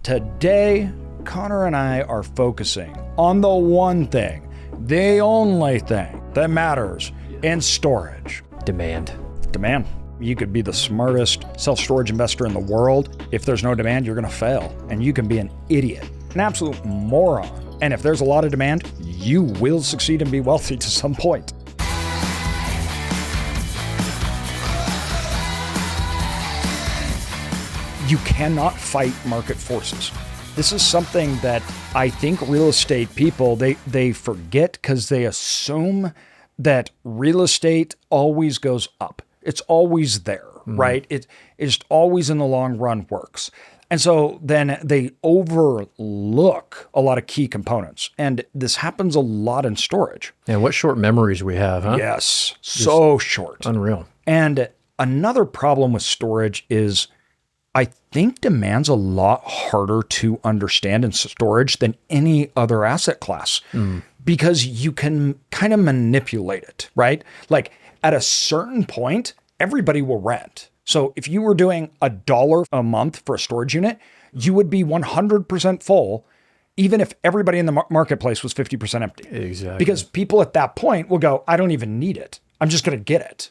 Today, Connor and I are focusing on the one thing, the only thing that matters in storage. Demand. Demand. You could be the smartest self-storage investor in the world. If there's no demand, you're going to fail. And you can be an idiot, an absolute moron. And if there's a lot of demand, you will succeed and be wealthy to some point. You cannot fight market forces. This is something that I think real estate people, they forget because they assume that real estate always goes up. It's always there, right? It just always in the long run works. And so then they overlook a lot of key components. And this happens a lot in storage. Yeah, what short memories we have, huh? Yes, so short. Unreal. And another problem with storage is I think demand's a lot harder to understand in storage than any other asset class because you can kind of manipulate it, right? Like at a certain point, everybody will rent. So if you were doing $1 a month for a storage unit, you would be 100% full, even if everybody in the marketplace was 50% empty. Exactly. Because people at that point will go, I don't even need it. I'm just going to get it,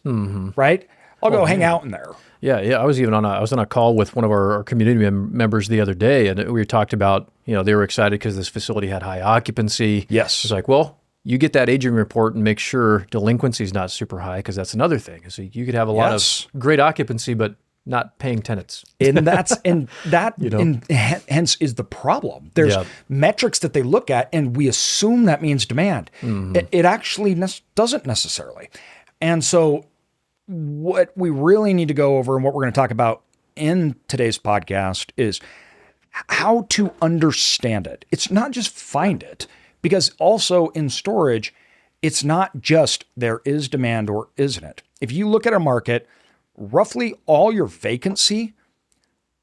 right? I'll go hang out in there. Yeah. I was on a call with one of our community members the other day, and we talked about, they were excited because this facility had high occupancy. Yes. It's like, well, you get that aging report and make sure delinquency is not super high, because that's another thing. So you could have a lot of great occupancy, but not paying tenants. And hence is the problem. There's metrics that they look at, and we assume that means demand. It actually doesn't necessarily. And so what we really need to go over and what we're going to talk about in today's podcast is how to understand it. It's not just find it, because also in storage, it's not just there is demand or isn't it. If you look at a market, roughly all your vacancy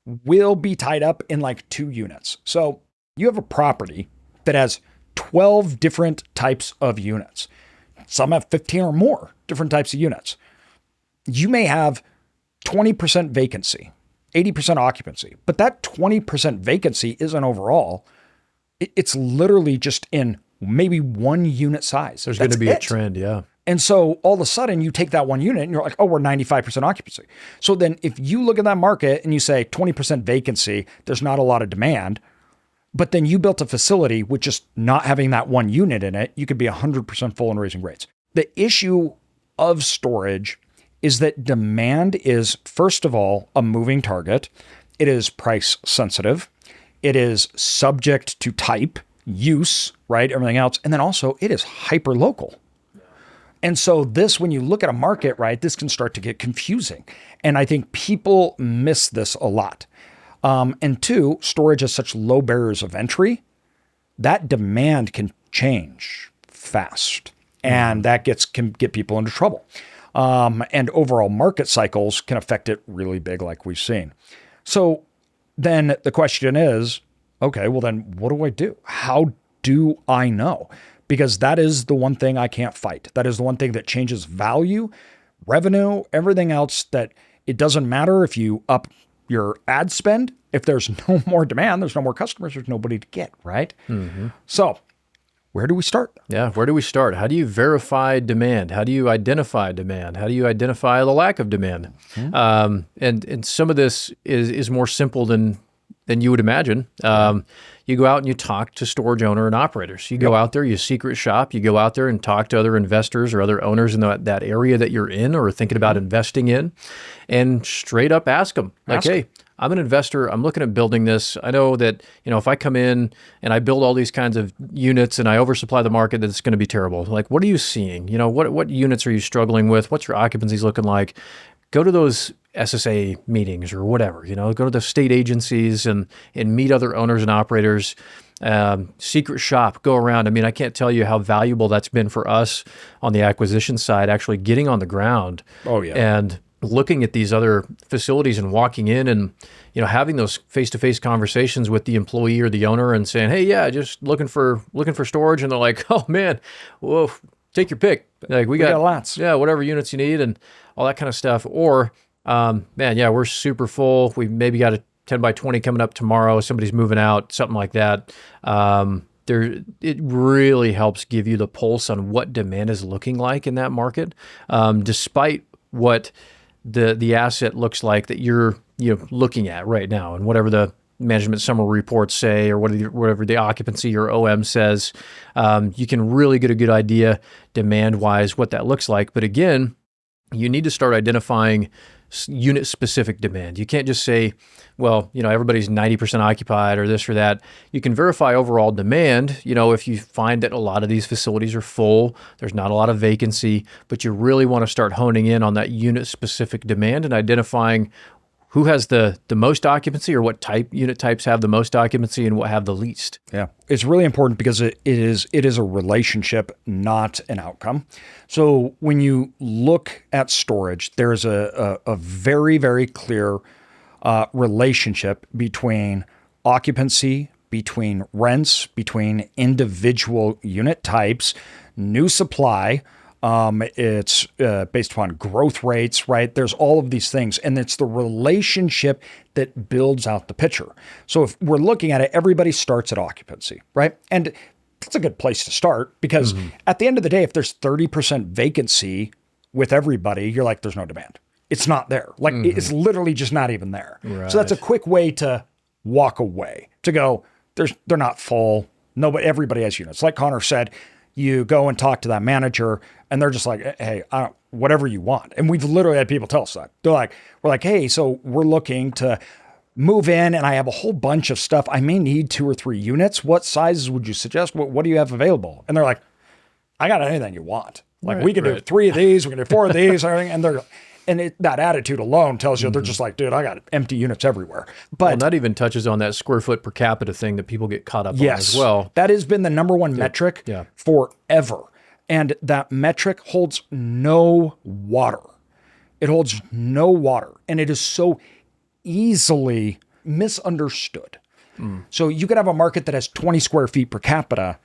will be tied up in like 2 units. So you have a property that has 12 different types of units. Some have 15 or more different types of units. You may have 20% vacancy, 80% occupancy, but that 20% vacancy isn't overall. It's literally just in maybe 1 unit size. There's going to be a trend, yeah. And so all of a sudden you take that 1 unit and you're like, oh, we're 95% occupancy. So then if you look at that market and you say 20% vacancy, there's not a lot of demand, but then you built a facility with just not having that 1 unit in it, you could be 100% full and raising rates. The issue of storage is that demand is, first of all, a moving target. It is price sensitive. It is subject to type, use, right? Everything else. And then also it is hyper local. And so this, when you look at a market, right, this can start to get confusing. And I think people miss this a lot. And 2, storage has such low barriers of entry, that demand can change fast. And that can get people into trouble. And overall market cycles can affect it really big, like we've seen. So then the question is, okay, well then what do I do? How do I know? Because that is the one thing I can't fight. That is the one thing that changes value, revenue, everything else. That it doesn't matter if you up your ad spend. If there's no more demand, there's no more customers, there's nobody to get, right? So where do we start? Yeah, where do we start? How do you verify demand? How do you identify demand? How do you identify the lack of demand? And some of this is more simple than you would imagine. You go out and you talk to storage owner and operators. You go out there, you secret shop, you go out there and talk to other investors or other owners in that area that you're in or thinking about investing in, and straight up ask them, hey, I'm an investor. I'm looking at building this. I know that, if I come in and I build all these kinds of units and I oversupply the market, that it's going to be terrible. Like, what are you seeing? What units are you struggling with? What's your occupancies looking like? Go to those SSA meetings or whatever, go to the state agencies and meet other owners and operators. Secret shop, go around. I mean, I can't tell you how valuable that's been for us on the acquisition side, actually getting on the ground. Oh, yeah. And looking at these other facilities and walking in and, having those face-to-face conversations with the employee or the owner and saying, hey, yeah, just looking for storage. And they're like, oh man, whoa, take your pick. Like we got lots. Yeah, whatever units you need and all that kind of stuff. Or, man, yeah, we're super full. We maybe got 10 by 20 coming up tomorrow, somebody's moving out, something like that. It really helps give you the pulse on what demand is looking like in that market, despite what the asset looks like that you're looking at right now, and whatever the management summary reports say, or whatever the occupancy or OM says. You can really get a good idea demand-wise what that looks like. But again, you need to start identifying unit-specific demand. You can't just say, well, everybody's 90% occupied or this or that. You can verify overall demand, if you find that a lot of these facilities are full, there's not a lot of vacancy, but you really want to start honing in on that unit-specific demand and identifying who has the most occupancy, or what unit types have the most occupancy and what have the least. Yeah, it's really important because it is a relationship, not an outcome. So when you look at storage, there's a very, very clear relationship between occupancy, between rents, between individual unit types, new supply. It's based upon growth rates, right? There's all of these things, and it's the relationship that builds out the picture. So if we're looking at it, everybody starts at occupancy, right? And that's a good place to start, because at the end of the day, if there's 30% vacancy with everybody, you're like, there's no demand. It's not there. Like it's literally just not even there. Right. So that's a quick way to walk away, to go, they're not full. Nobody, everybody has units. Like Connor said, you go and talk to that manager and they're just like, hey, whatever you want. And we've literally had people tell us that. We're like, hey, so we're looking to move in and I have a whole bunch of stuff. I may need 2 or 3 units. What sizes would you suggest? What do you have available? And they're like, I got anything you want. Like we can do 3 of these, we can do 4 of these, and everything. And that attitude alone tells you they're just like, dude, I got empty units everywhere. But that even touches on that square foot per capita thing that people get caught up on as well. That has been the number one metric forever. And that metric holds no water. It holds no water. And it is so easily misunderstood. So you could have a market that has 20 square feet per capita,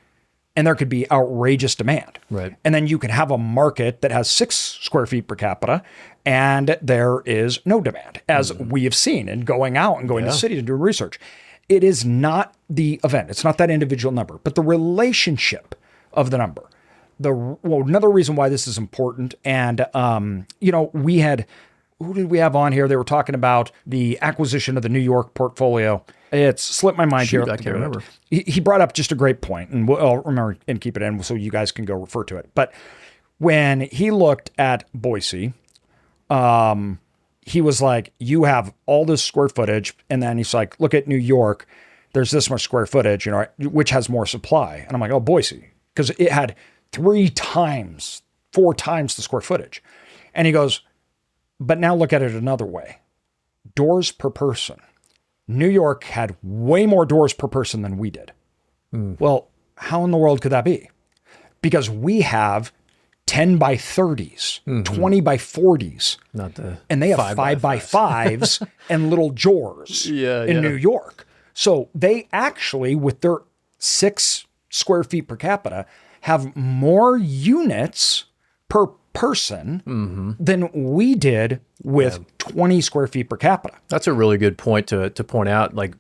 and there could be outrageous demand. Right. And then you can have a market that has 6 square feet per capita and there is no demand, as we have seen in going out and going to cities and doing research. It is not the event. It's not that individual number, but the relationship of the number. Another reason why this is important, and we had, who did we have on here? They were talking about the acquisition of the New York portfolio. It's slipped my mind here. I can't remember. He brought up just a great point, and I'll remember and keep it in so you guys can go refer to it. But when he looked at Boise, he was like, you have all this square footage. And then he's like, look at New York. There's this much square footage, which has more supply. And I'm like, oh, Boise, because it had 4 times the square footage. And he goes, but now look at it another way. Doors per person. New York had way more doors per person than we did. Well, how in the world could that be? Because we have 10 by 30s, 20 by 40s. And they have 5 by 5s and little drawers in New York. So they actually, with their 6 square feet per capita, have more units per person than we did with 20 square feet per capita. That's a really good point to point out, like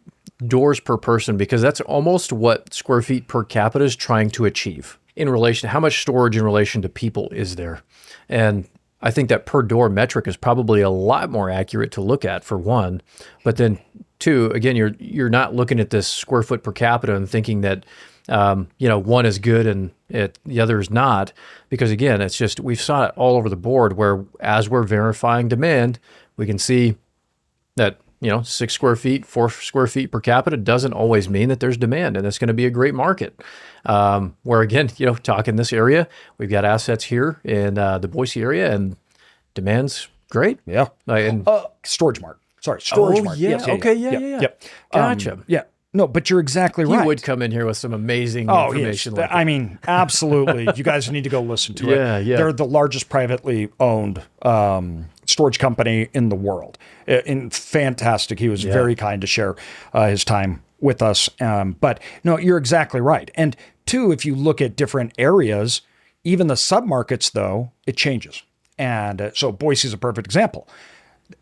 doors per person, because that's almost what square feet per capita is trying to achieve in relation to how much storage in relation to people is there. And I think that per door metric is probably a lot more accurate to look at, for one. But then two, again, you're not looking at this square foot per capita and thinking that one is good and the other is not, because again, it's just, we've saw it all over the board where as we're verifying demand, we can see that, 6 square feet, 4 square feet per capita doesn't always mean that there's demand and it's going to be a great market. Where again, talking this area, we've got assets here in the Boise area and demand's great. Yeah. Storage Mart. Sorry, Storage Mart. Yeah. Yeah. Gotcha. Yeah. No, but you're exactly right. You would come in here with some amazing information. Yes. I mean, absolutely. You guys need to go listen to it. Yeah. They're the largest privately owned storage company in the world. Fantastic. He was very kind to share his time with us. But no, you're exactly right. And two, if you look at different areas, even the submarkets, though, it changes. And so Boise is a perfect example.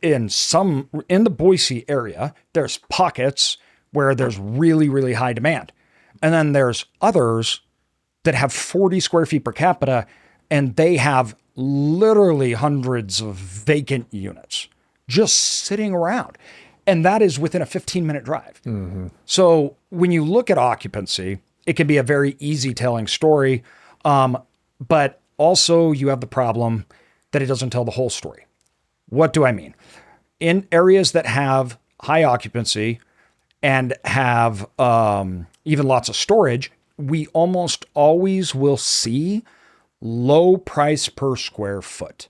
in the Boise area, there's pockets where there's really, really high demand. And then there's others that have 40 square feet per capita, and they have literally hundreds of vacant units just sitting around. And that is within a 15-minute drive. So when you look at occupancy, it can be a very easy telling story. But also you have the problem that it doesn't tell the whole story. What do I mean? In areas that have high occupancy and have even lots of storage, we almost always will see low price per square foot.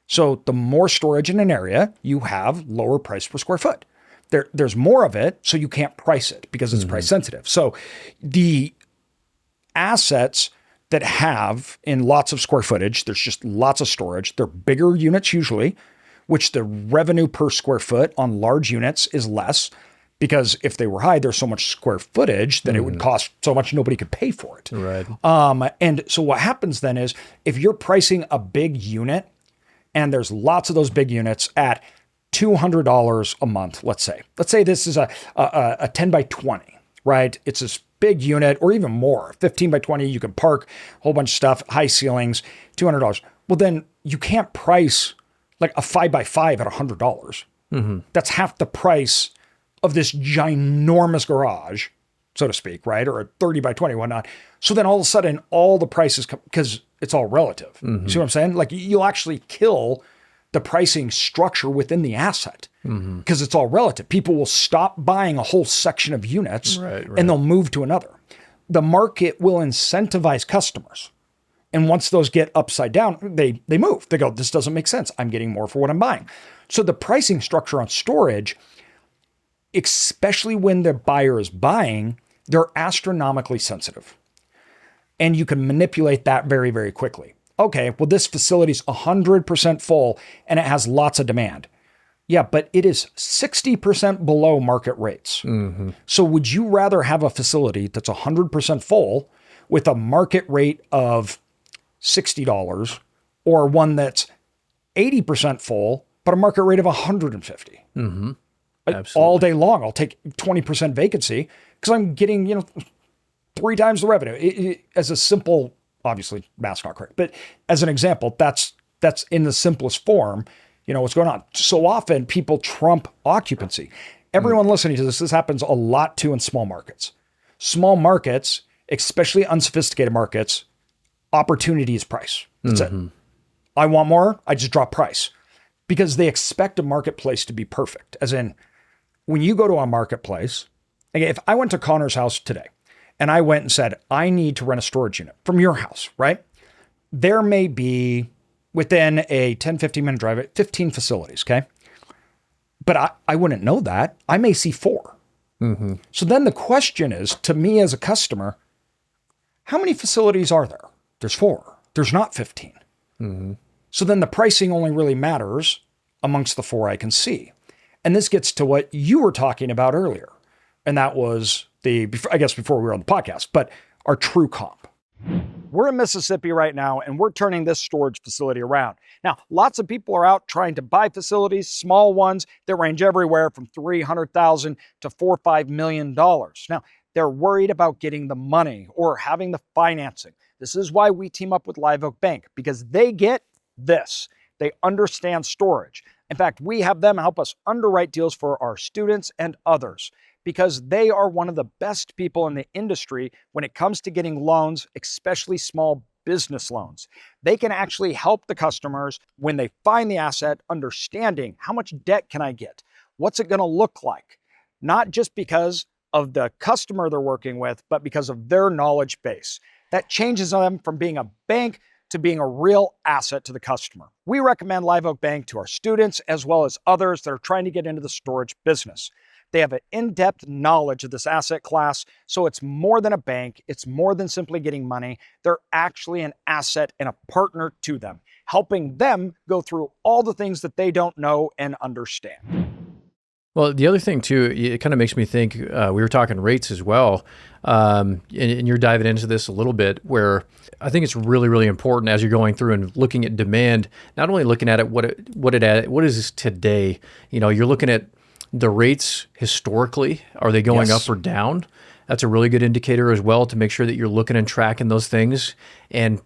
So the more storage in an area, you have lower price per square foot. There's more of it, so you can't price it because it's price sensitive. So the assets that have in lots of square footage, there's just lots of storage. They're bigger units usually, which the revenue per square foot on large units is less, because if they were high, there's so much square footage that it would cost so much nobody could pay for it. Right. And so what happens then is if you're pricing a big unit and there's lots of those big units at $200 a month, let's say this is a 10 by 20, right? It's this big unit, or even more, 15 by 20, you can park a whole bunch of stuff, high ceilings, $200. Well, then you can't price like a 5 by 5 at $100. That's half the price of this ginormous garage, so to speak, right? Or a 30 by 20, whatnot. So then all of a sudden, all the prices come, because it's all relative. See what I'm saying? Like you'll actually kill the pricing structure within the asset because it's all relative. People will stop buying a whole section of units and they'll move to another. The market will incentivize customers. And once those get upside down, they move. They go, this doesn't make sense. I'm getting more for what I'm buying. So the pricing structure on storage, especially when the buyer is buying, they're astronomically sensitive. And you can manipulate that very, very quickly. Okay, well, this facility's 100% full and it has lots of demand. Yeah, but it is 60% below market rates. So would you rather have a facility that's 100% full with a market rate of $60 or one that's 80% full, but a market rate of 150? All day long, I'll take 20% vacancy because I'm getting, 3 times the revenue. As a simple, obviously math's not correct, but as an example, that's in the simplest form, what's going on. So often people trump occupancy. Everyone listening to this happens a lot too in small markets. Small markets, especially unsophisticated markets, opportunity is price. That's it. I want more, I just drop price because they expect a marketplace to be perfect. As in, when you go to a marketplace, again, if I went to Connor's house today and I went and said, I need to rent a storage unit from your house, right? There may be within a 10, 15 minute drive, 15 facilities, okay? But I wouldn't know that. I may see 4. So then the question is, to me as a customer, how many facilities are there? There's 4. There's not 15. So then the pricing only really matters amongst the 4 I can see. And this gets to what you were talking about earlier. And that was before we were on the podcast, but our true comp. We're in Mississippi right now, and we're turning this storage facility around. Now, lots of people are out trying to buy facilities, small ones that range everywhere from $300,000 to $4 or $5 million. Now, they're worried about getting the money or having the financing. This is why we team up with Live Oak Bank, because they get this. They understand storage. In fact, we have them help us underwrite deals for our students and others, because they are one of the best people in the industry when it comes to getting loans, especially small business loans. They can actually help the customers when they find the asset, understanding how much debt can I get? What's it going to look like? Not just because of the customer they're working with, but because of their knowledge base. That changes them from being a bank to being a real asset to the customer. We recommend Live Oak Bank to our students as well as others that are trying to get into the storage business. They have an in-depth knowledge of this asset class, so it's more than a bank. It's more than simply getting money. They're actually an asset and a partner to them, helping them go through all the things that they don't know and understand. Well, the other thing too, it kind of makes me think, we were talking rates as well, and you're diving into this a little bit, where I think it's really, really important as you're going through and looking at demand, not only looking at it, what is this today? You're looking at the rates historically. Are they going Yes. up or down? That's a really good indicator as well, to make sure that you're looking and tracking those things, and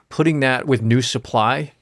putting that with new supply.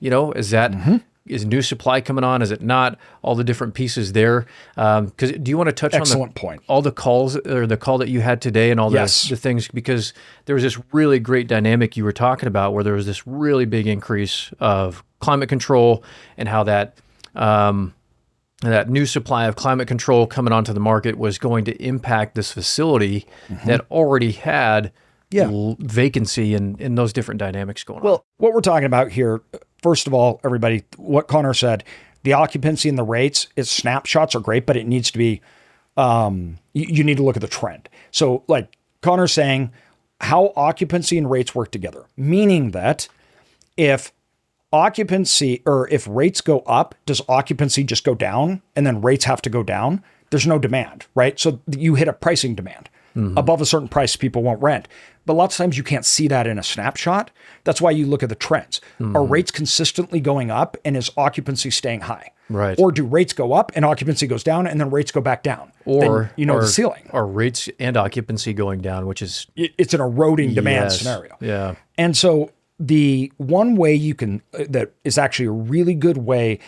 Is new supply coming on? Is it not? All the different pieces there. Because do you want to touch on Excellent point. all the calls, or the call that you had today and all Yes. the things? Because there was this really great dynamic you were talking about, where there was this really big increase of climate control, and how that that new supply of climate control coming onto the market was going to impact this facility that already had vacancy, and those different dynamics going on. Well, what we're talking about here, first of all, everybody, what Connor said, the occupancy and the rates, its snapshots are great, but it needs to be, you need to look at the trend. So like Connor's saying, how occupancy and rates work together, meaning that if rates go up, does occupancy just go down and then rates have to go down? There's no demand, right? So you hit a pricing demand. Above a certain price, people won't rent. But lots of times you can't see that in a snapshot. That's why you look at the trends. Are rates consistently going up, and is occupancy staying high? Right. Or do rates go up and occupancy goes down, and then rates go back down? Or Then the ceiling. Are rates and occupancy going down, which is It's an eroding demand Yes. scenario. Yeah. And so the one way you can, that is actually a really good way,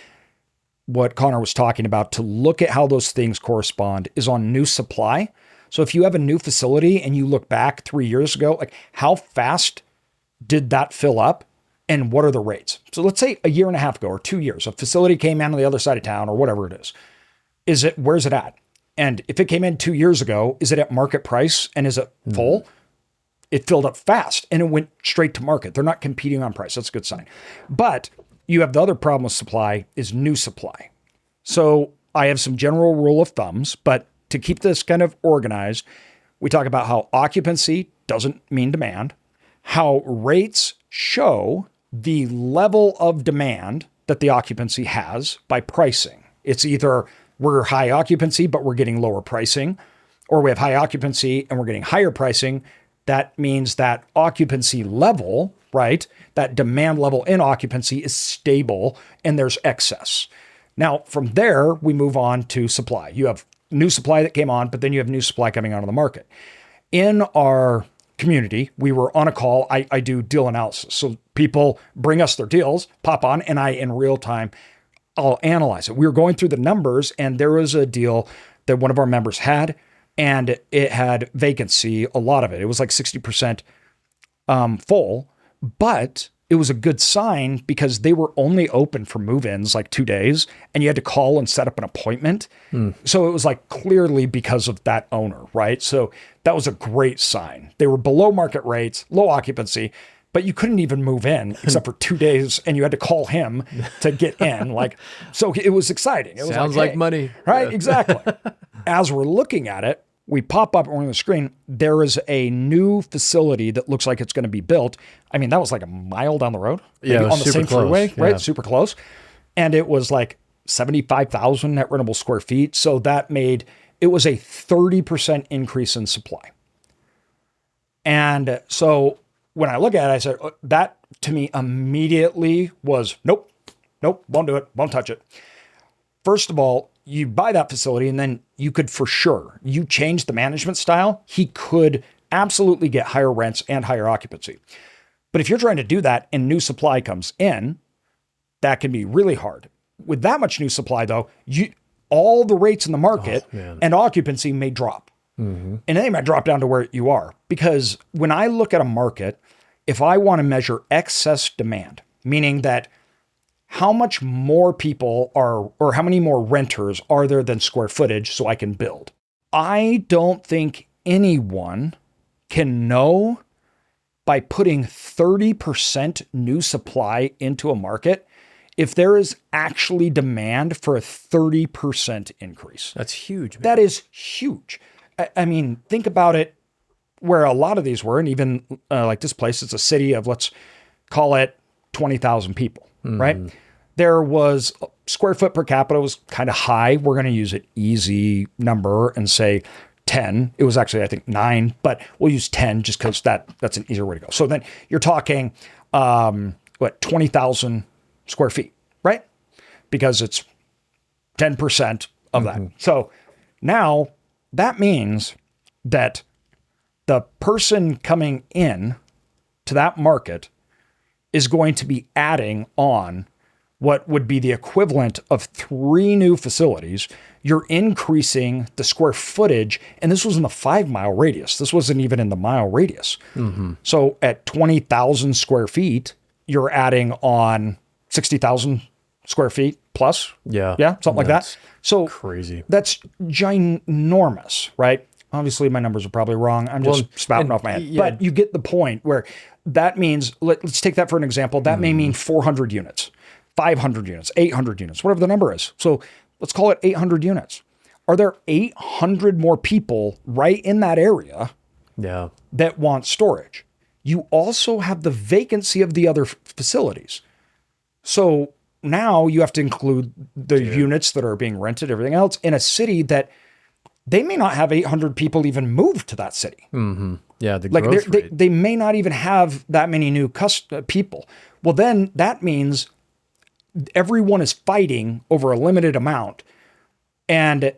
what Connor was talking about, to look at how those things correspond is on new supply. So if you have a new facility and you look back 3 years ago, like how fast did that fill up and what are the rates? So let's say a year and a half ago or 2 years, a facility came in on the other side of town or whatever it is. Where's it at? And if it came in 2 years ago, is it at market price and is it full? It filled up fast and it went straight to market. They're not competing on price. That's a good sign. But you have the other problem with supply is new supply. So I have some general rule of thumbs, but to keep this kind of organized, we talk about how occupancy doesn't mean demand, how rates show the level of demand that the occupancy has by pricing. It's either we're high occupancy, but we're getting lower pricing, or we have high occupancy and we're getting higher pricing. That means that occupancy level, right? That demand level in occupancy is stable and there's excess. Now, from there, we move on to supply. You have new supply that came on, but then you have new supply coming onto the market. In our community, we were on a call. I do deal analysis. So people bring us their deals, pop on, and I, in real time, I'll analyze it. We were going through the numbers, and there was a deal that one of our members had, and it had vacancy, a lot of it. It was like 60% full, but it was a good sign because they were only open for move-ins like 2 days, and you had to call and set up an appointment. So it was like clearly because of that owner, right? So that was a great sign. They were below market rates, low occupancy, but you couldn't even move in except for 2 days, and you had to call him to get in. So it was exciting. It was sounds like hey, money. right? Yeah. Exactly. As we're looking at it, we pop up on the screen. There is a new facility that looks like it's going to be built. I mean, that was like a mile down the road, Yeah, it was on the super same close. freeway, right? Yeah. Super close. And it was like 75,000 net rentable square feet. So it was a 30% increase in supply. And so when I look at it, I said, that to me immediately was, nope, won't do it, won't touch it. First of all, you buy that facility and then you could for sure, you change the management style, he could absolutely get higher rents and higher occupancy. But if you're trying to do that and new supply comes in, that can be really hard. With that much new supply though, all the rates in the market and occupancy may drop. And they might drop down to where you are. Because when I look at a market, if I want to measure excess demand, meaning that how much more people are, or how many more renters are there than square footage so I can build? I don't think anyone can know by putting 30% new supply into a market if there is actually demand for a 30% increase. That's huge, man. That is huge. I mean, think about it where a lot of these were, and even like this place, it's a city of, let's call it 20,000 people, right? there was square foot per capita was kind of high. We're going to use an easy number and say 10. It was actually, I think, 9, but we'll use 10 just because that's an easier way to go. So then you're talking, 20,000 square feet, right? Because it's 10% of that. So now that means that the person coming in to that market is going to be adding on what would be the equivalent of 3 new facilities. You're increasing the square footage, and this was in the 5-mile radius. This wasn't even in the mile radius. So at 20,000 square feet, you're adding on 60,000 square feet plus. Yeah. Yeah, something like that. So crazy. That's ginormous, right? Obviously, my numbers are probably wrong. I'm just spouting off my head. yeah. But you get the point where that means, let's take that for an example. That may mean 400 units, 500 units, 800 units, whatever the number is. So let's call it 800 units. Are there 800 more people right in that area Yeah. that want storage? You also have the vacancy of the other facilities. So now you have to include the units that are being rented, everything else, in a city that they may not have 800 people even move to that city. Yeah. The Like growth rate. they may not even have that many new people. Well, then that means everyone is fighting over a limited amount, and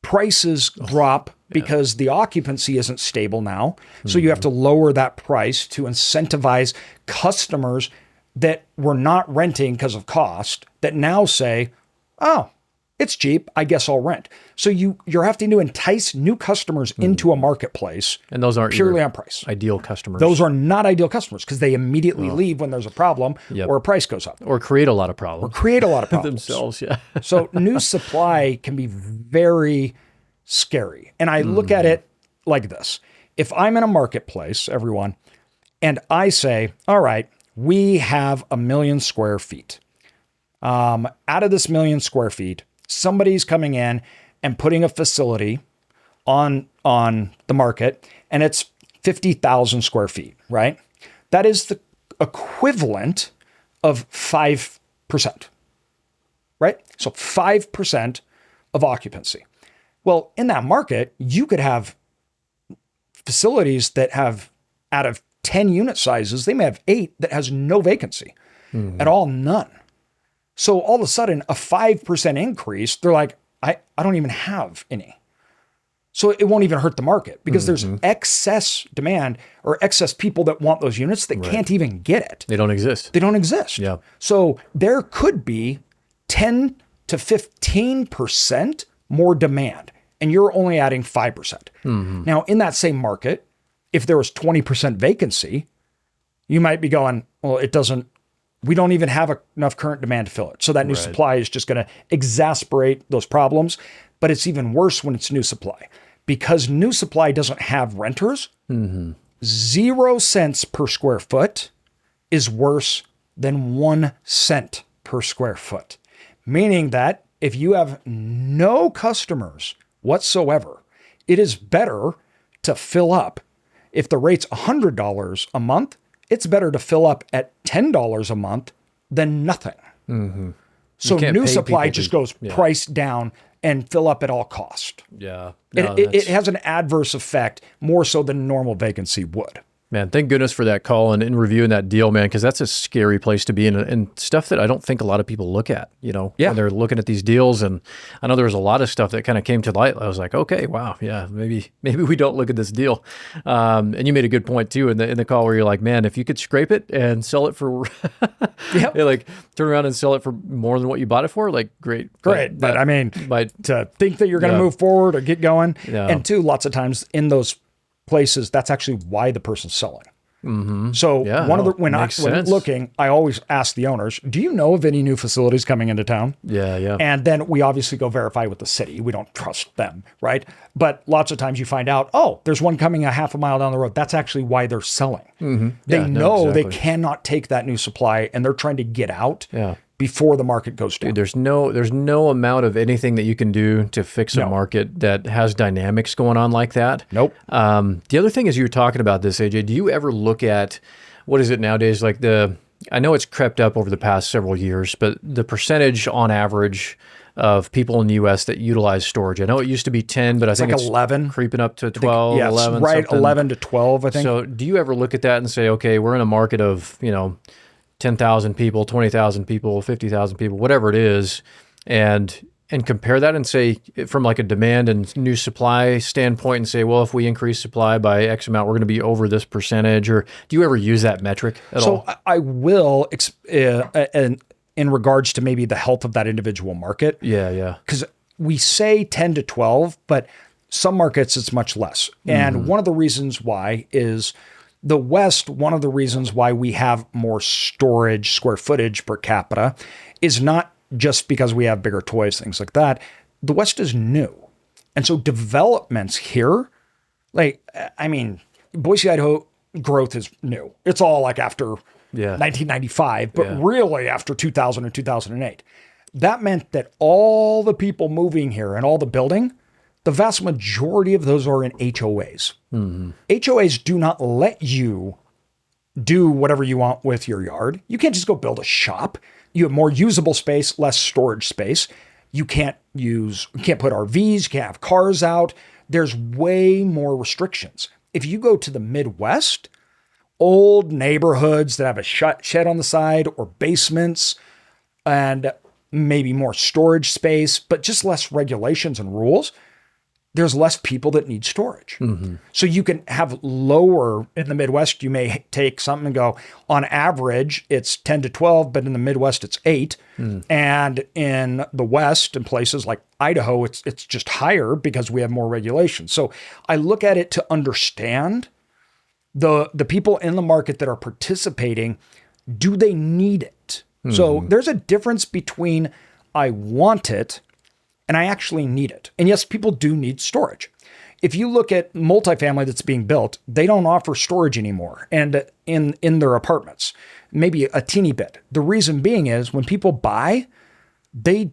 prices drop because the occupancy isn't stable now. So you have to lower that price to incentivize customers that were not renting because of cost that now say, oh, it's cheap, I guess I'll rent. So you're having to entice new customers into a marketplace, and those aren't purely your on price. ideal customers. Those are not ideal customers because they immediately leave when there's a problem Yep. or a price goes up. or create a lot of problems Create a lot of problems. themselves. Yeah. So new supply can be very scary. And I look at it like this. If I'm in a marketplace, everyone, and I say, all right, we have 1 million square feet. Out of this 1 million square feet, somebody's coming in and putting a facility on the market, and it's 50,000 square feet, right? That is the equivalent of 5%, right? So 5% of occupancy. Well, in that market, you could have facilities that have, out of 10 unit sizes, they may have 8 that has no vacancy at all, none. So all of a sudden, a 5% increase, they're like, I don't even have any. So it won't even hurt the market because there's excess demand or excess people that want those units that can't even get it. They don't exist. They don't exist. Yeah. So there could be 10 to 15% more demand, and you're only adding 5%. Now, in that same market, if there was 20% vacancy, you might be going, well, we don't even have enough current demand to fill it. So that new supply is just going to exacerbate those problems. But it's even worse when it's new supply because new supply doesn't have renters. 0 cents per square foot is worse than 1 cent per square foot, meaning that if you have no customers whatsoever, it is better to fill up. If the rate's $100 a month, it's better to fill up at $10 a month than nothing. So can't new pay supply people just to- goes price down and fill up at all cost. Yeah. It has an adverse effect more so than normal vacancy would. Man, thank goodness for that call and reviewing that deal, man, because that's a scary place to be in and stuff that I don't think a lot of people look at, when they're looking at these deals. And I know there was a lot of stuff that kind of came to light. I was like, okay, wow, yeah, maybe we don't look at this deal. And you made a good point too in the call where you're like, man, if you could scrape it and sell it for, like turn around and sell it for more than what you bought it for, like great. But I mean, to think that you're going to move forward or get going, and two, lots of times in those places, that's actually why the person's selling. So when I'm looking, I always ask the owners, do you know of any new facilities coming into town? Yeah. And then we obviously go verify with the city. We don't trust them, right? But lots of times you find out, oh, there's one coming a half a mile down the road. That's actually why they're selling. They know they cannot take that new supply and they're trying to get out before the market goes down. Dude, there's no amount of anything that you can do to fix a market that has dynamics going on like that. Nope. The other thing is you were talking about this, AJ. Do you ever look at what is it nowadays, like the I know it's crept up over the past several years, but the percentage on average of people in the U.S. that utilize storage, I know it used to be 10, but I think like it's 11. creeping up to 12, Yes, 11. right, something. 11 to 12, I think. So do you ever look at that and say, okay, we're in a market of, 10,000 people, 20,000 people, 50,000 people, whatever it is, and compare that and say from like a demand and new supply standpoint and say, well, if we increase supply by X amount, we're going to be over this percentage, or do you ever use that metric at all? So I will, in regards to maybe the health of that individual market. Yeah. Because we say 10 to 12, but some markets it's much less. And one of the reasons why is the West, one of the reasons why we have more storage square footage per capita is not just because we have bigger toys, things like that. The West is new. And so developments here, Boise, Idaho growth is new. It's all like after 1995, but really after 2000 and 2008. That meant that all the people moving here and all the building, the vast majority of those are in HOAs. HOAs do not let you do whatever you want with your yard. You can't just go build a shop. You have more usable space, less storage space. You can't put RVs, you can't have cars out. There's way more restrictions. If you go to the Midwest, old neighborhoods that have a shed on the side or basements and maybe more storage space, but just less regulations and rules, there's less people that need storage. So you can have lower in the Midwest. You may take something and go, on average, it's 10 to 12, but in the Midwest, it's 8. And in the West, in places like Idaho, it's just higher because we have more regulations. So I look at it to understand the people in the market that are participating, do they need it? So there's a difference between I want it and I actually need it. And yes, people do need storage. If you look at multifamily that's being built, they don't offer storage anymore and in their apartments, maybe a teeny bit. The reason being is when people buy, the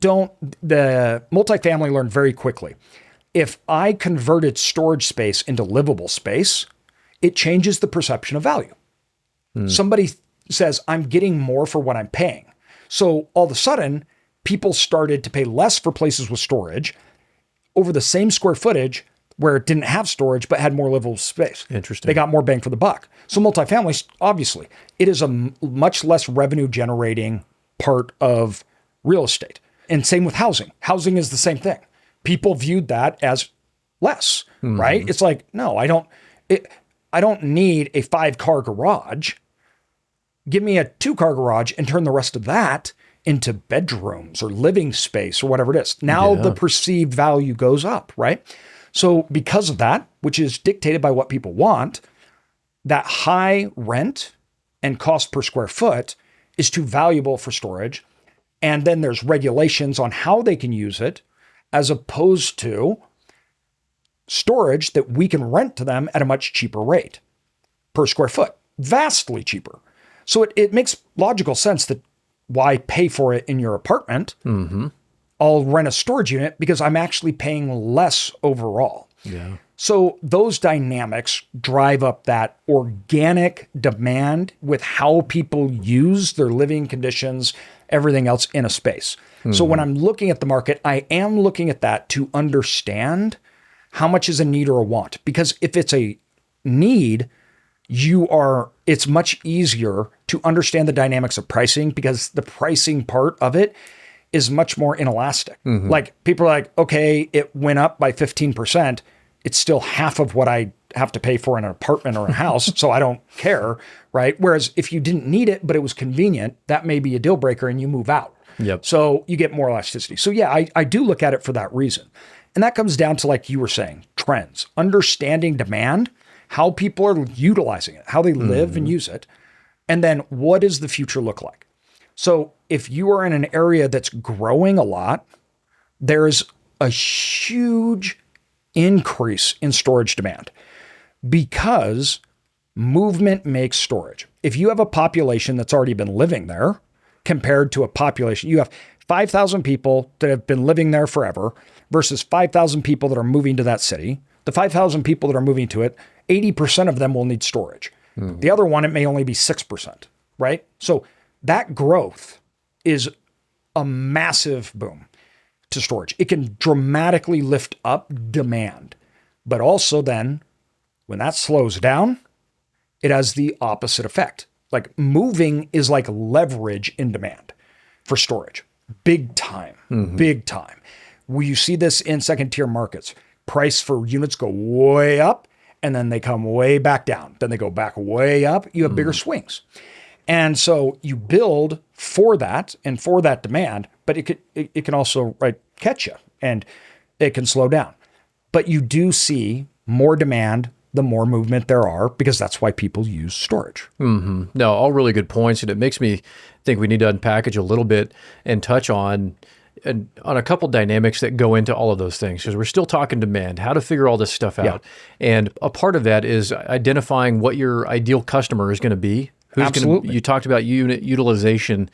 multifamily learned very quickly. If I converted storage space into livable space, it changes the perception of value. Somebody says, I'm getting more for what I'm paying. So all of a sudden, people started to pay less for places with storage over the same square footage where it didn't have storage but had more livable space. Interesting. They got more bang for the buck. So multifamily, obviously, it is a much less revenue generating part of real estate. And same with housing. Housing is the same thing. People viewed that as less, right? It's like, no, I don't need a 5-car garage. Give me a 2-car garage and turn the rest of that into bedrooms or living space or whatever it is. Now the perceived value goes up, right? So because of that, which is dictated by what people want, that high rent and cost per square foot is too valuable for storage. And then there's regulations on how they can use it as opposed to storage that we can rent to them at a much cheaper rate per square foot, vastly cheaper. So it makes logical sense that why pay for it in your apartment? I'll rent a storage unit because I'm actually paying less overall. Yeah. So those dynamics drive up that organic demand with how people use their living conditions, everything else in a space. So when I'm looking at the market, I am looking at that to understand how much is a need or a want. Because if it's a need, it's much easier to understand the dynamics of pricing because the pricing part of it is much more inelastic. Like people are like, okay, it went up by 15%. It's still half of what I have to pay for in an apartment or a house. So I don't care, right? Whereas if you didn't need it, but it was convenient, that may be a deal breaker and you move out. Yep. So you get more elasticity. So yeah, I do look at it for that reason. And that comes down to, like you were saying, trends, understanding demand, how people are utilizing it, how they live and use it. And then what does the future look like? So if you are in an area that's growing a lot, there's a huge increase in storage demand because movement makes storage. If you have a population that's already been living there compared to a population, you have 5,000 people that have been living there forever versus 5,000 people that are moving to that city. The 5,000 people that are moving to it, 80% of them will need storage. The other one, it may only be 6%, right? So that growth is a massive boom to storage. It can dramatically lift up demand. But also then, when that slows down, it has the opposite effect. Like moving is like leverage in demand for storage. Big time, big time. You see this in second tier markets. Price for units go way up and then they come way back down. Then they go back way up. You have bigger swings. And so you build for that and for that demand, but it can also catch you and it can slow down. But you do see more demand the more movement there are, because that's why people use storage. No, all really good points. And it makes me think we need to unpackage a little bit and touch on a couple dynamics that go into all of those things, because we're still talking demand, how to figure all this stuff out. And a part of that is identifying what your ideal customer is going to be. You talked about unit utilization.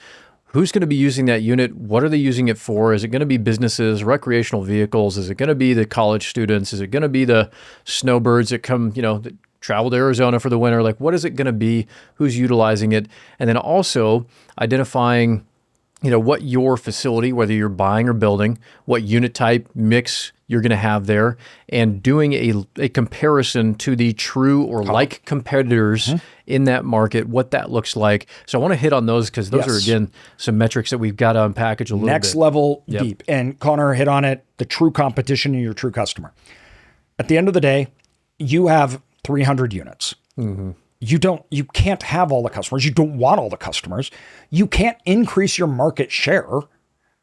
Who's going to be using that unit? What are they using it for? Is it going to be businesses, recreational vehicles? Is it going to be the college students? Is it going to be the snowbirds that come, that travel to Arizona for the winter? Like, what is it going to be? Who's utilizing it? And then also identifying, what your facility, whether you're buying or building, what unit type mix you're going to have there, and doing a comparison to the true or like competitors in that market, what that looks like. So I want to hit on those, because those are, again, some metrics that we've got to unpackage a little bit. Next level deep. And Connor hit on it, the true competition and your true customer. At the end of the day, you have 300 units. You can't have all the customers. You don't want all the customers. You can't increase your market share.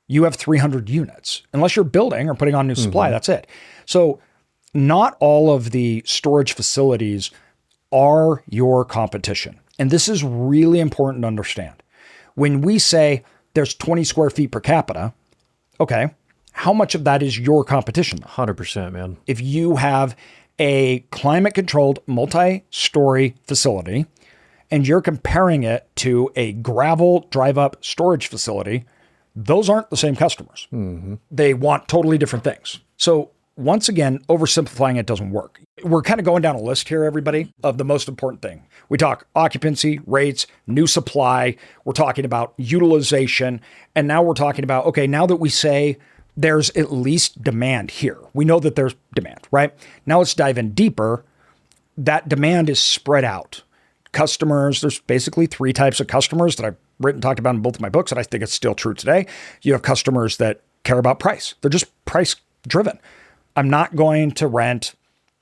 You have 300 units. Unless you're building or putting on new supply, that's it. So not all of the storage facilities are your competition. And this is really important to understand. When we say there's 20 square feet per capita, okay, how much of that is your competition? 100%, man. If you have a climate-controlled multi-story facility and you're comparing it to a gravel drive-up storage facility, those aren't the same customers. They want totally different things. So once again, oversimplifying it doesn't work. We're kind of going down a list here, everybody, of the most important thing. We talk occupancy, rates, new supply. We're talking about utilization. And now we're talking about, okay, now that we say there's at least demand here, we know that there's demand, right? Now let's dive in deeper. That demand is spread out. Customers, there's basically three types of customers that I've talked about in both of my books, and I think it's still true today. You have customers that care about price. They're just price driven. I'm not going to rent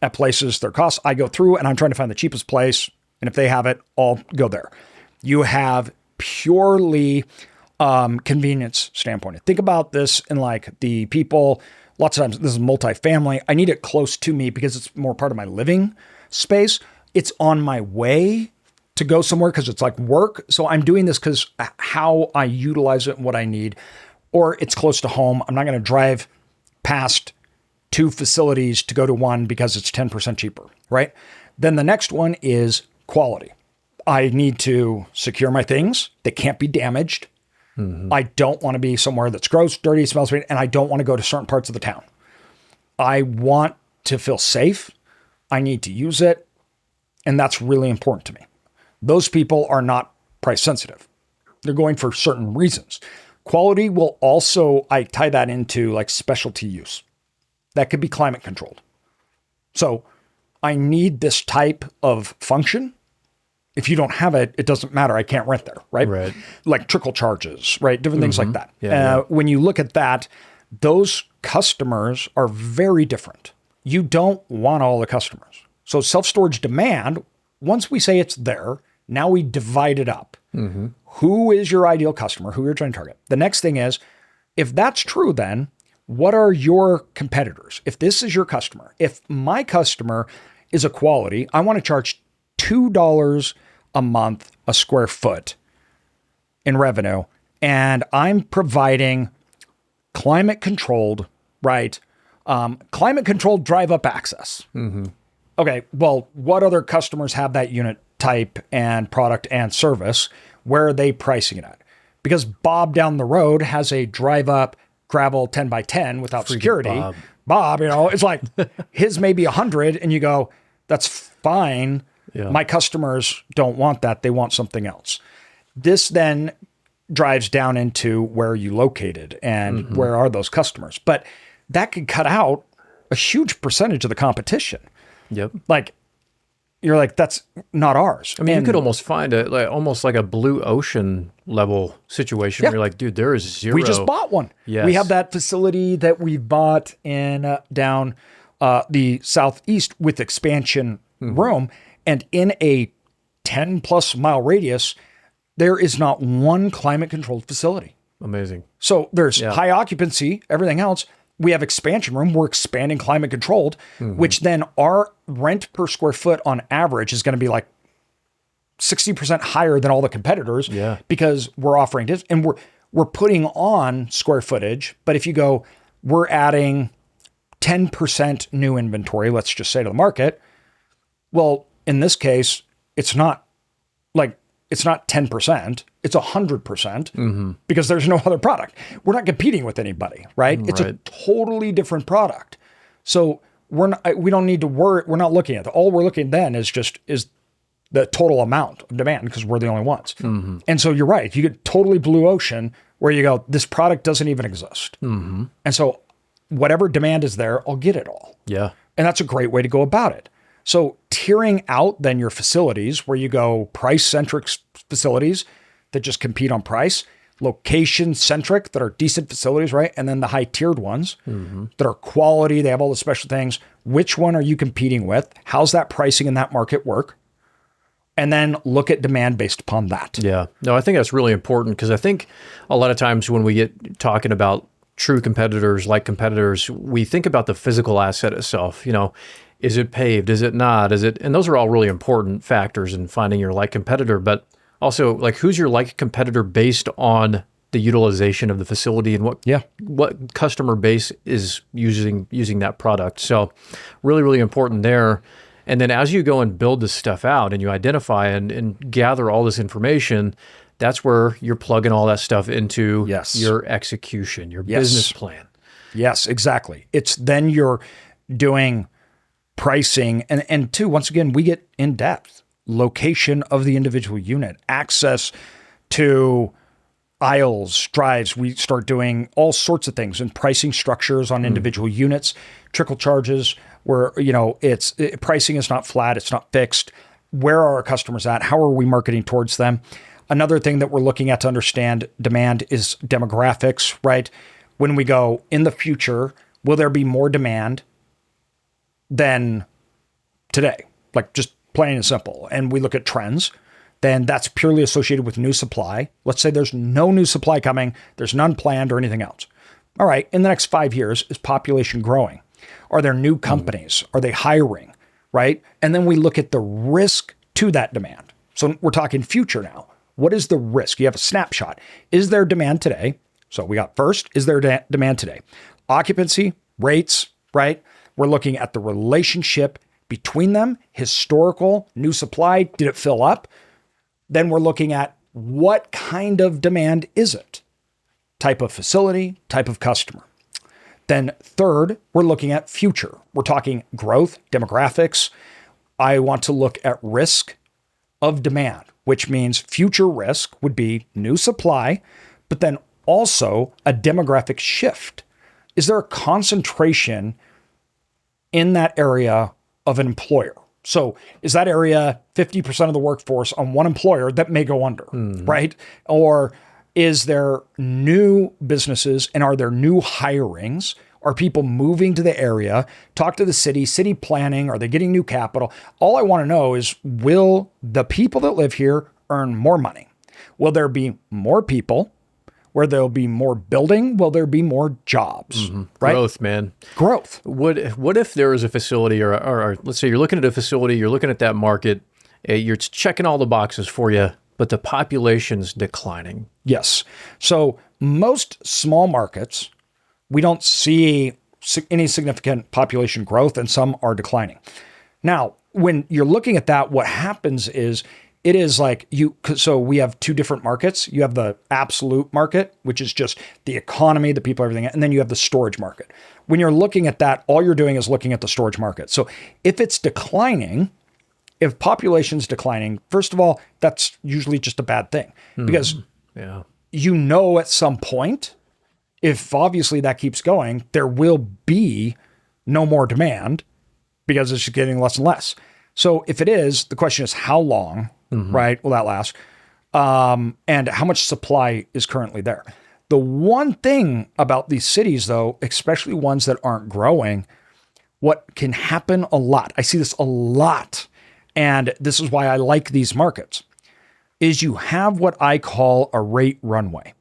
at places their costs. I go through and I'm trying to find the cheapest place. And if they have it, I'll go there. You have purely convenience standpoint. Think about this in like the people, lots of times this is multifamily. I need it close to me because it's more part of my living space. It's on my way to go somewhere because it's like work. So I'm doing this because how I utilize it and what I need, or it's close to home. I'm not going to drive past two facilities to go to one because it's 10% cheaper, right? Then the next one is quality. I need to secure my things. They can't be damaged. I don't want to be somewhere that's gross, dirty, smells bad, and I don't want to go to certain parts of the town. I want to feel safe. I need to use it. And that's really important to me. Those people are not price sensitive. They're going for certain reasons. Quality will also, I tie that into like specialty use. That could be climate controlled. So I need this type of function. If you don't have it, it doesn't matter. I can't rent there, right? Right. Like trickle charges, right? Different things like that. Yeah. When you look at that, those customers are very different. You don't want all the customers. So self-storage demand, once we say it's there, now we divide it up. Who is your ideal customer? Who you're trying to target? The next thing is, if that's true, then what are your competitors? If this is your customer, if my customer is a quality, I want to charge $2 a month a square foot in revenue, and I'm providing climate controlled, right? Climate controlled drive up access. Okay, well, what other customers have that unit type and product and service? Where are they pricing it at? Because Bob down the road has a drive up gravel 10 by 10 without security. Bob, it's like his may be 100 and you go, that's fine. Yeah. My customers don't want that. They want something else. This then drives down into where are you located and where are those customers. But that could cut out a huge percentage of the competition. Yep. Like, you're like, that's not ours. I mean, you could almost find almost like a blue ocean level situation where you're like, dude, there is zero. We just bought one. Yes. We have that facility that we bought in down the southeast with expansion room. And in a 10 plus mile radius, there is not one climate controlled facility. Amazing. So there's high occupancy, everything else. We have expansion room. We're expanding climate controlled, which then our rent per square foot on average is going to be like 60% higher than all the competitors because we're offering this and we're putting on square footage. But if you go, we're adding 10% new inventory, let's just say to the market. Well, in this case, it's not 10%, it's 100% because there's no other product. We're not competing with anybody, right? It's a totally different product. So we don't need to worry. We're not looking at it. All we're looking then is the total amount of demand because we're the only ones. And so you're right. You get totally blue ocean where you go, this product doesn't even exist. And so whatever demand is there, I'll get it all. Yeah. And that's a great way to go about it. So tiering out then your facilities where you go price-centric facilities that just compete on price, location-centric that are decent facilities, right? And then the high-tiered ones that are quality, they have all the special things. Which one are you competing with? How's that pricing in that market work? And then look at demand based upon that. Yeah. No, I think that's really important because I think a lot of times when we get talking about true competitors, like competitors, we think about the physical asset itself. Is it paved? Is it not? And those are all really important factors in finding your like competitor, but also like who's your like competitor based on the utilization of the facility and what customer base is using that product. So really, really important there. And then as you go and build this stuff out and you identify and gather all this information, that's where you're plugging all that stuff into your execution, your business plan. Yes, exactly. It's then you're doing pricing and two, once again, we get in depth, location of the individual unit, access to aisles, drives. We start doing all sorts of things and pricing structures on individual units, trickle charges where, pricing is not flat. It's not fixed. Where are our customers at? How are we marketing towards them? Another thing that we're looking at to understand demand is demographics, right? When we go in the future, will there be more demand than today? Like just plain and simple. And we look at trends, then that's purely associated with new supply. Let's say there's no new supply coming, there's none planned or anything else. All right, in the next 5 years, is population growing? Are there new companies? Are they hiring, right? And then we look at the risk to that demand. So we're talking future now. What is the risk? You have a snapshot. Is there demand today? So we got first, is there demand today? Occupancy, rates, right? We're looking at the relationship between them, historical, new supply, did it fill up? Then we're looking at what kind of demand is it? Type of facility, type of customer. Then third, we're looking at future. We're talking growth, demographics. I want to look at risk of demand, which means future risk would be new supply, but then also a demographic shift. Is there a concentration in that area of an employer? So is that area 50% of the workforce on one employer that may go under, right? Or is there new businesses and are there new hirings? Are people moving to the area? Talk to the city planning. Are they getting new capital? All I want to know is, will the people that live here earn more money? Will there be more people? Where there'll be more building? Will there be more jobs? Right? Growth, man. Growth. What if there is a facility or let's say you're looking at a facility, you're looking at that market, you're checking all the boxes for you, but the population's declining. Yes. So most small markets, we don't see any significant population growth and some are declining. Now, when you're looking at that, what happens is it is like so we have two different markets. You have the absolute market, which is just the economy, the people, everything. And then you have the storage market. When you're looking at that, all you're doing is looking at the storage market. So if it's declining, if population's declining, first of all, that's usually just a bad thing because you know, at some point, if obviously that keeps going, there will be no more demand because it's just getting less and less. So if it is, the question is how long, right, will that last? And how much supply is currently there? The one thing about these cities, though, especially ones that aren't growing, what can happen a lot, I see this a lot, and this is why I like these markets, is you have what I call a rate runway.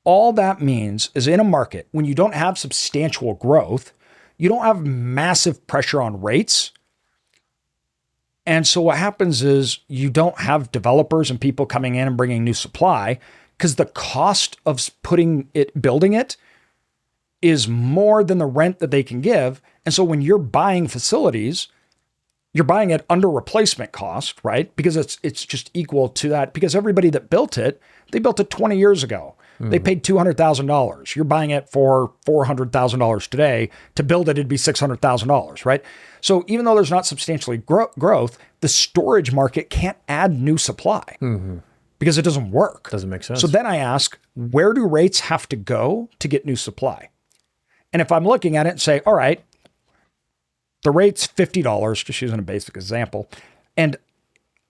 All that means is in a market, when you don't have substantial growth, you don't have massive pressure on rates. And so what happens is you don't have developers and people coming in and bringing new supply because the cost of building it is more than the rent that they can give. And so when you're buying facilities, you're buying it under replacement cost, right? Because it's just equal to that, because everybody that built it, they built it 20 years ago. They paid $200,000. You're buying it for $400,000 today. To build it, it'd be $600,000, right? So even though there's not substantially growth, the storage market can't add new supply because it doesn't work. Doesn't make sense. So then I ask, where do rates have to go to get new supply? And if I'm looking at it and say, all right, the rate's $50, just using a basic example, and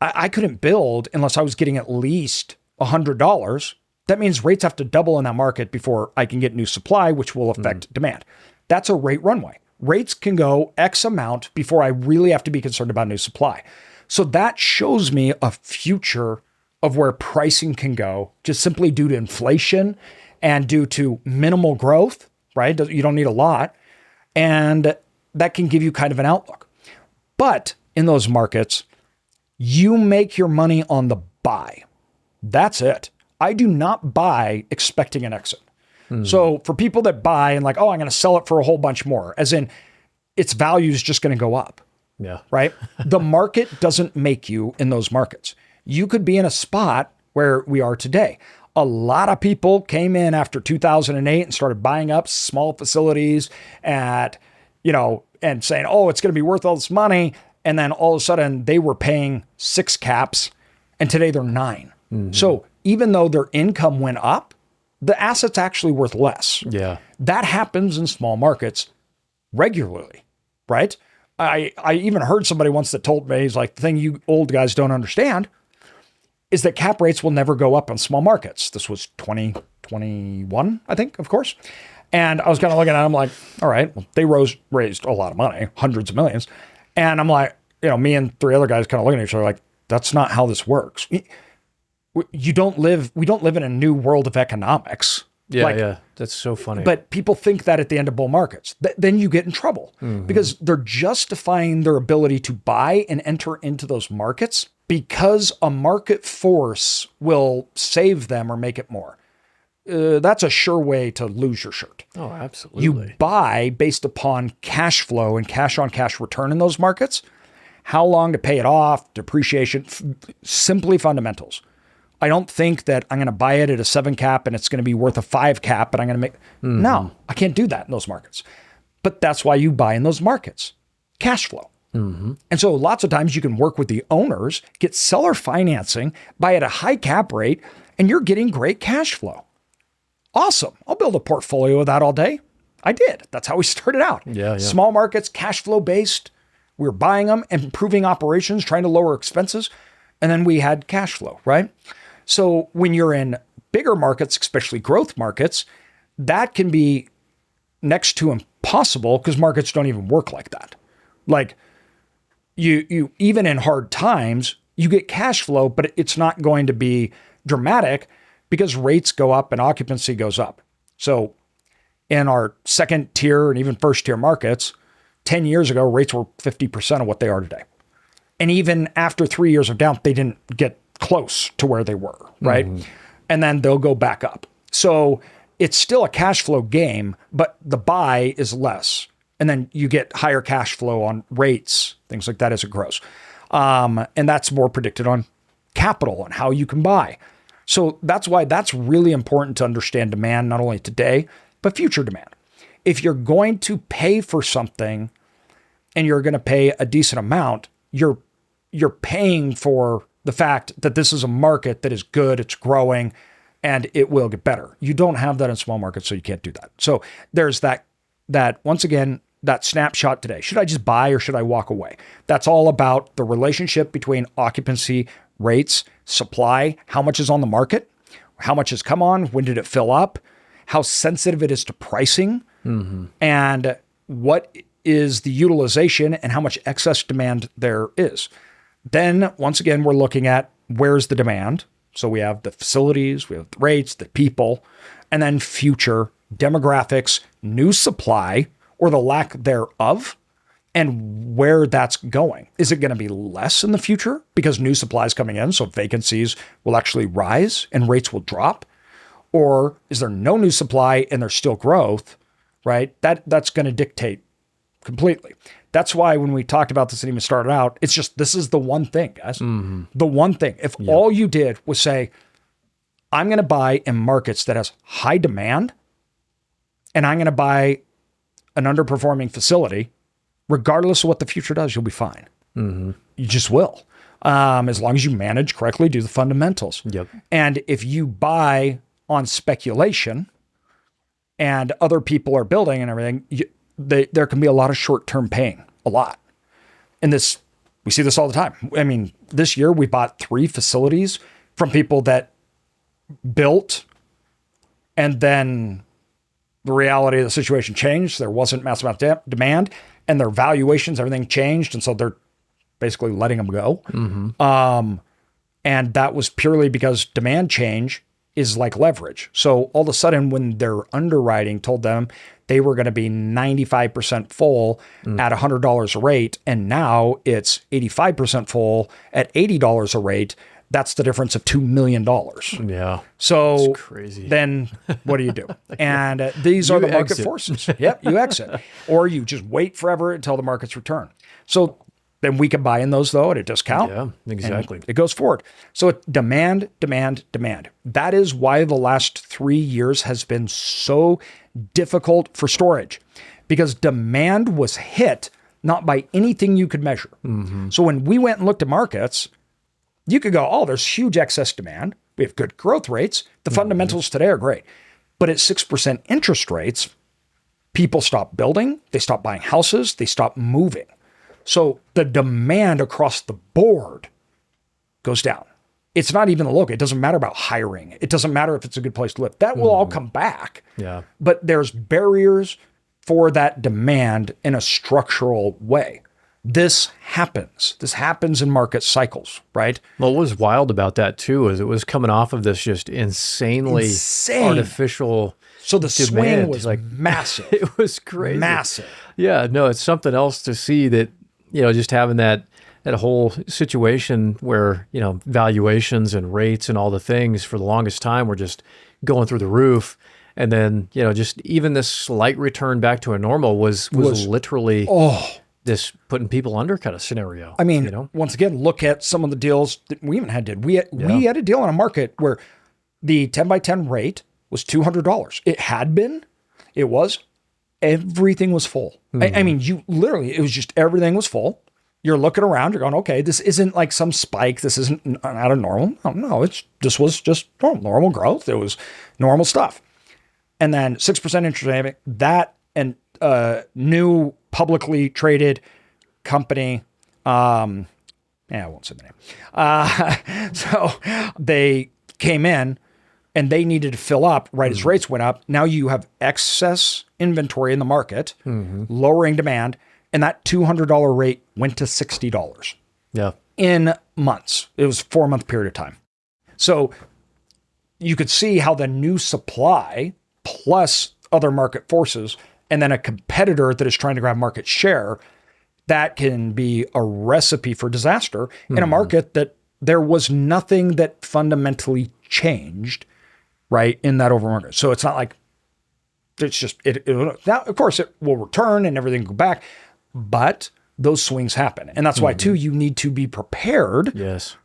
I couldn't build unless I was getting at least $100, that means rates have to double in that market before I can get new supply, which will affect demand. That's a rate runway. Rates can go X amount before I really have to be concerned about new supply. So that shows me a future of where pricing can go just simply due to inflation and due to minimal growth, right? You don't need a lot. And that can give you kind of an outlook. But in those markets, you make your money on the buy. That's it. I do not buy expecting an exit. So for people that buy and like, oh, I'm going to sell it for a whole bunch more, as in its value is just going to go up. Yeah. Right. The market doesn't make you in those markets. You could be in a spot where we are today. A lot of people came in after 2008 and started buying up small facilities and saying, oh, it's going to be worth all this money. And then all of a sudden they were paying 6 caps and today they're 9. So even though their income went up, the asset's actually worth less. Yeah. That happens in small markets regularly, right? I even heard somebody once that told me, he's like, the thing you old guys don't understand is that cap rates will never go up in small markets. This was 2021, I think, of course. And I was kind of looking at them like, all right, well, they raised a lot of money, hundreds of millions. And I'm like, me and 3 other guys kind of looking at each other like, that's not how this works. We don't live in a new world of economics. Yeah. That's so funny. But people think that at the end of bull markets, then you get in trouble because they're justifying their ability to buy and enter into those markets because a market force will save them or make it more. That's a sure way to lose your shirt. Oh, absolutely. You buy based upon cash flow and cash on cash return in those markets, how long to pay it off, depreciation, simply fundamentals. I don't think that I'm going to buy it at a 7 cap and it's going to be worth a 5 cap and I'm going to make, no, I can't do that in those markets. But that's why you buy in those markets, cash flow. And so lots of times you can work with the owners, get seller financing, buy at a high cap rate, and you're getting great cash flow. Awesome. I'll build a portfolio of that all day. I did. That's how we started out. Yeah. Small markets, cash flow based. We were buying them, improving operations, trying to lower expenses. And then we had cash flow, right? So when you're in bigger markets, especially growth markets, that can be next to impossible because markets don't even work like that. Like you even in hard times, you get cash flow, but it's not going to be dramatic because rates go up and occupancy goes up. So in our second tier and even first tier markets, 10 years ago, rates were 50% of what they are today. And even after 3 years of down, they didn't get close to where they were, right? And then they'll go back up. So it's still a cash flow game, but the buy is less. And then you get higher cash flow on rates, things like that as it grows. And that's more predicted on capital and how you can buy. So that's why that's really important to understand demand, not only today, but future demand. If you're going to pay for something and you're going to pay a decent amount, you're paying for the fact that this is a market that is good, it's growing, and it will get better. You don't have that in small markets, so you can't do that. So there's that once again, that snapshot today. Should I just buy or should I walk away? That's all about the relationship between occupancy rates, supply, how much is on the market, how much has come on, when did it fill up, how sensitive it is to pricing, and what is the utilization and how much excess demand there is. Then once again, we're looking at where's the demand. So we have the facilities, we have the rates, the people, and then future demographics, new supply or the lack thereof, and where that's going. Is it going to be less in the future because new supply is coming in, so vacancies will actually rise and rates will drop? Or is there no new supply and there's still growth, right? That's going to dictate completely. That's why when we talked about this and even started out, it's just, this is the one thing, guys. The one thing. If all you did was say, I'm going to buy in markets that has high demand, and I'm going to buy an underperforming facility, regardless of what the future does, you'll be fine. You just will. As long as you manage correctly, do the fundamentals. And if you buy on speculation and other people are building and everything, there can be a lot of short-term pain, a lot. And we see this all the time. I mean, this year we bought 3 facilities from people that built, and then the reality of the situation changed. There wasn't massive amount of demand, and their valuations, everything changed. And so they're basically letting them go. And that was purely because demand change is like leverage. So all of a sudden, when their underwriting told them they were going to be 95% full at $100 a rate, and now it's 85% full at $80 a rate, that's the difference of $2 million. Yeah. So crazy. Then what do you do? And these are the market forces. Yep, you exit. Or you just wait forever until the markets return. So then we can buy in those, though, at a discount. Yeah, exactly. It goes forward. So demand, demand, demand. That is why the last 3 years has been so difficult for storage, because demand was hit not by anything you could measure. So when we went and looked at markets, you could go, oh, there's huge excess demand. We have good growth rates. The fundamentals today are great. But at 6% interest rates, people stop building, they stop buying houses, they stop moving. So the demand across the board goes down. It's not even the local. It doesn't matter about hiring. It doesn't matter if it's a good place to live. That will all come back. Yeah. But there's barriers for that demand in a structural way. This happens. This happens in market cycles, right? Well, what was wild about that too is it was coming off of this just insanely artificial. So the swing demand. was like massive. It was crazy. Massive. Yeah, no, it's something else to see that, just having that whole situation where, valuations and rates and all the things for the longest time were just going through the roof. And then, just even this slight return back to a normal was literally this putting people under kind of scenario. I mean, once again, look at some of the deals that we even had. We had a deal in a market where the 10 by 10 rate was $200. It had been, it was, everything was full. I mean, it was just, everything was full. You're looking around, you're going, okay, this isn't like some spike. This isn't out of normal. No, this was just normal growth. It was normal stuff. And then 6% interest rate, that and new publicly traded company, I won't say the name. So they came in and they needed to fill up right as rates went up. Now you have excess inventory in the market, lowering demand, and that $200 rate went to $60. Yeah. In months. It was a 4-month period of time. So you could see how the new supply plus other market forces and then a competitor that is trying to grab market share, that can be a recipe for disaster in a market that there was nothing that fundamentally changed, right, in that overall market. So it's not like it's just, now, of course, it will return and everything go back, but those swings happen. And that's why, too, you need to be prepared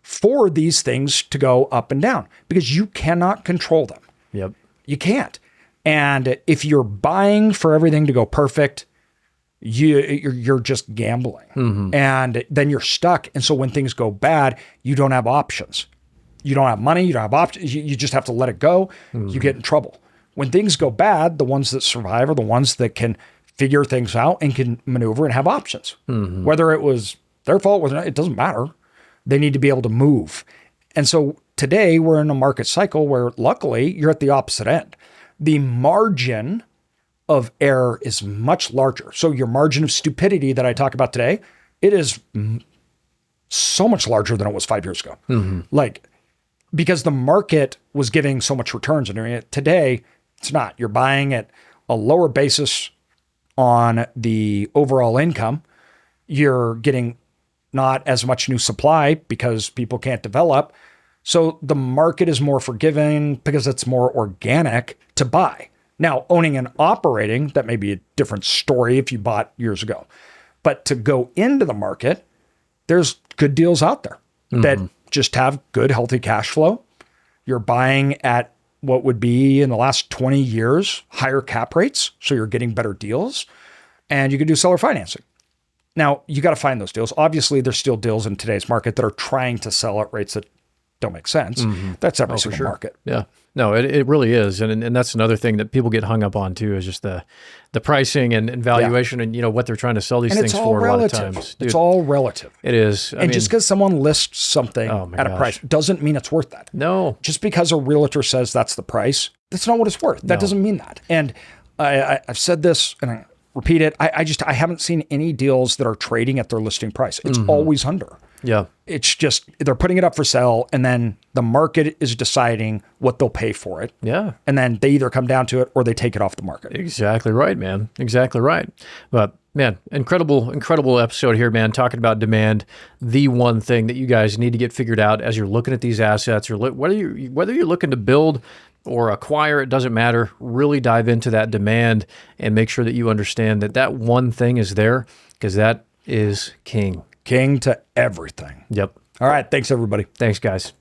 for these things to go up and down, because you cannot control them. Yep. You can't. And if you're buying for everything to go perfect, you're just gambling. And then you're stuck. And so when things go bad, you don't have options. you don't have money, you don't have options, you just have to let it go, you get in trouble. When things go bad, the ones that survive are the ones that can figure things out and can maneuver and have options. Whether it was their fault, whether it doesn't matter. They need to be able to move. And so today we're in a market cycle where luckily you're at the opposite end. The margin of error is much larger. So your margin of stupidity that I talk about today, it is so much larger than it was 5 years ago. Like, because the market was giving so much returns and today it's not. You're buying at a lower basis on the overall income. You're getting not as much new supply because people can't develop. So the market is more forgiving because it's more organic to buy. Now, owning and operating, that may be a different story if you bought years ago. But to go into the market, there's good deals out there that just have good, healthy cash flow. You're buying at what would be in the last 20 years, higher cap rates. So you're getting better deals and you can do seller financing. Now, you got to find those deals. Obviously, there's still deals in today's market that are trying to sell at rates that don't make sense. That's every single market. Yeah. No, it really is. And that's another thing that people get hung up on too, is just the pricing and valuation and, what they're trying to sell these things for a lot of times. Dude, it's all relative. it is. And just because someone lists something at a price doesn't mean it's worth that. No. Just because a realtor says that's the price, that's not what it's worth. That doesn't mean that. And I've said this and I repeat it. I haven't seen any deals that are trading at their listing price. It's always under. Yeah. It's just, they're putting it up for sale and then the market is deciding what they'll pay for it. Yeah. And then they either come down to it or they take it off the market. Exactly right, man. Exactly right. But man, incredible episode here, man, talking about demand. The one thing that you guys need to get figured out as you're looking at these assets, or whether you're looking to build or acquire, it doesn't matter. Really dive into that demand and make sure that you understand that one thing is there, because that is king. King to everything. Yep. All right. Thanks, everybody. Thanks, guys.